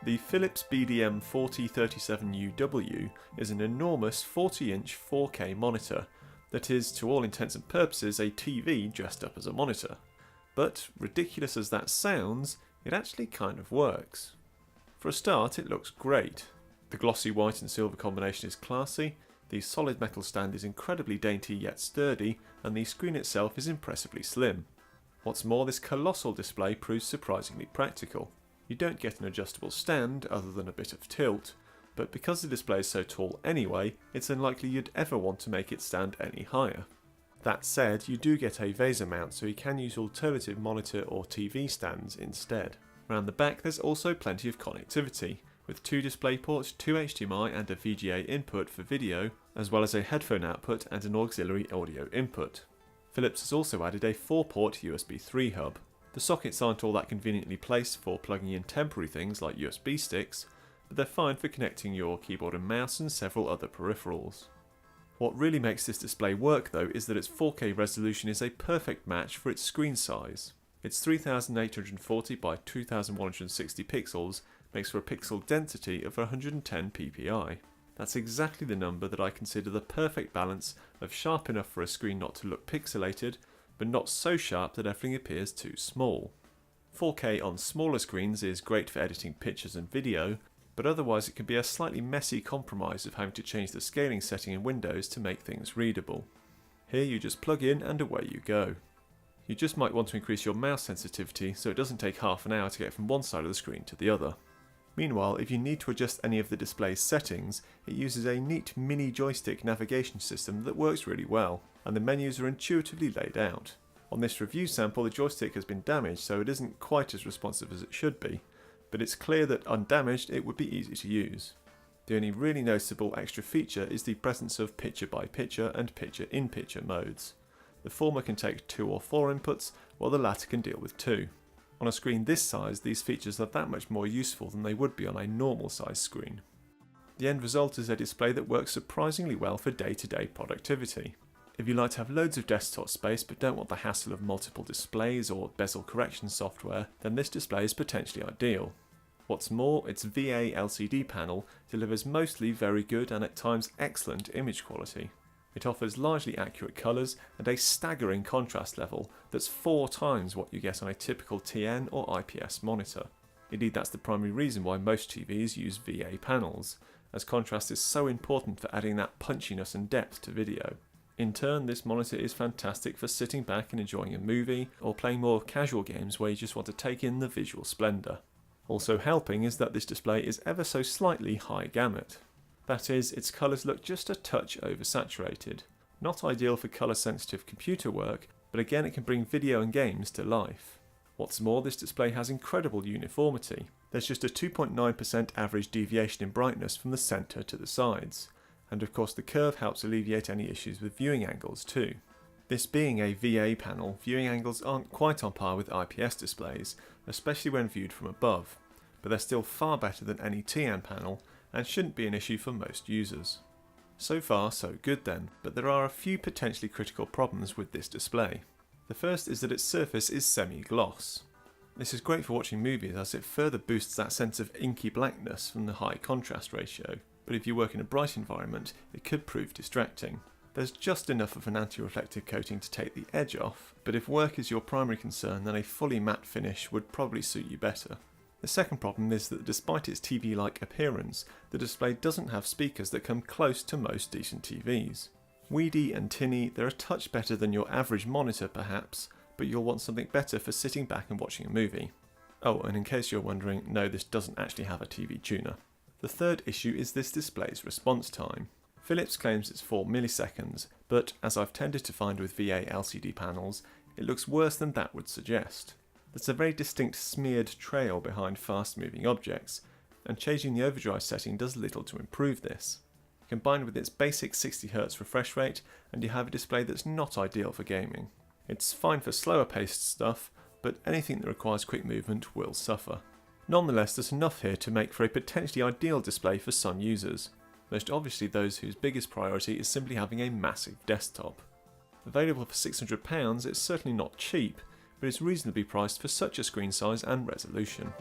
The Philips BDM4037UW is an enormous 40-inch 4K monitor that is, to all intents and purposes, a TV dressed up as a monitor. But, ridiculous as that sounds, it actually kind of works. For a start, it looks great. The glossy white and silver combination is classy, the solid metal stand is incredibly dainty yet sturdy, and the screen itself is impressively slim. What's more, this colossal display proves surprisingly practical. You don't get an adjustable stand other than a bit of tilt, but because the display is so tall anyway, it's unlikely you'd ever want to make it stand any higher. That said, you do get a VESA mount, so you can use alternative monitor or TV stands instead. Around the back there's also plenty of connectivity, with 2 display ports, 2 HDMI and a VGA input for video, as well as a headphone output and an auxiliary audio input. Philips has also added a 4-port USB 3 hub. The sockets aren't all that conveniently placed for plugging in temporary things like USB sticks, but they're fine for connecting your keyboard and mouse and several other peripherals. What really makes this display work though is that its 4K resolution is a perfect match for its screen size. Its 3840 by 2160 pixels makes for a pixel density of 110 ppi. That's exactly the number that I consider the perfect balance of sharp enough for a screen not to look pixelated, but not so sharp that everything appears too small. 4K on smaller screens is great for editing pictures and video, but otherwise it can be a slightly messy compromise of having to change the scaling setting in Windows to make things readable. Here you just plug in and away you go. You just might want to increase your mouse sensitivity so it doesn't take half an hour to get from one side of the screen to the other. Meanwhile, if you need to adjust any of the display's settings, it uses a neat mini joystick navigation system that works really well, and the menus are intuitively laid out. On this review sample the joystick has been damaged, so it isn't quite as responsive as it should be, but it's clear that undamaged it would be easy to use. The only really noticeable extra feature is the presence of picture-by-picture and picture-in-picture modes. The former can take 2 or 4 inputs, while the latter can deal with 2. On a screen this size, these features are that much more useful than they would be on a normal size screen. The end result is a display that works surprisingly well for day-to-day productivity. If you like to have loads of desktop space but don't want the hassle of multiple displays or bezel correction software, then this display is potentially ideal. What's more, its VA LCD panel delivers mostly very good and at times excellent image quality. It offers largely accurate colours and a staggering contrast level that's 4 times what you get on a typical TN or IPS monitor. Indeed, that's the primary reason why most TVs use VA panels, as contrast is so important for adding that punchiness and depth to video. In turn, this monitor is fantastic for sitting back and enjoying a movie, or playing more casual games where you just want to take in the visual splendour. Also helping is that this display is ever so slightly high gamut. That is, its colours look just a touch oversaturated. Not ideal for colour sensitive computer work, but again it can bring video and games to life. What's more, this display has incredible uniformity. There's just a 2.9% average deviation in brightness from the centre to the sides, and of course the curve helps alleviate any issues with viewing angles too. This being a VA panel, viewing angles aren't quite on par with IPS displays, especially when viewed from above, but they're still far better than any TN panel, and shouldn't be an issue for most users. So far so good then, but there are a few potentially critical problems with this display. The first is that its surface is semi-gloss. This is great for watching movies as it further boosts that sense of inky blackness from the high contrast ratio, but if you work in a bright environment it could prove distracting. There's just enough of an anti-reflective coating to take the edge off, but if work is your primary concern then a fully matte finish would probably suit you better. The second problem is that despite its TV-like appearance, the display doesn't have speakers that come close to most decent TVs. Weedy and tinny, they're a touch better than your average monitor perhaps, but you'll want something better for sitting back and watching a movie. Oh, and in case you're wondering, no, this doesn't actually have a TV tuner. The third issue is this display's response time. Philips claims it's 4 milliseconds, but as I've tended to find with VA LCD panels, it looks worse than that would suggest. There's a very distinct smeared trail behind fast-moving objects, and changing the overdrive setting does little to improve this. Combined with its basic 60Hz refresh rate, and you have a display that's not ideal for gaming. It's fine for slower paced stuff, but anything that requires quick movement will suffer. Nonetheless, there's enough here to make for a potentially ideal display for some users, most obviously those whose biggest priority is simply having a massive desktop. Available for £600, it's certainly not cheap, but it's reasonably priced for such a screen size and resolution.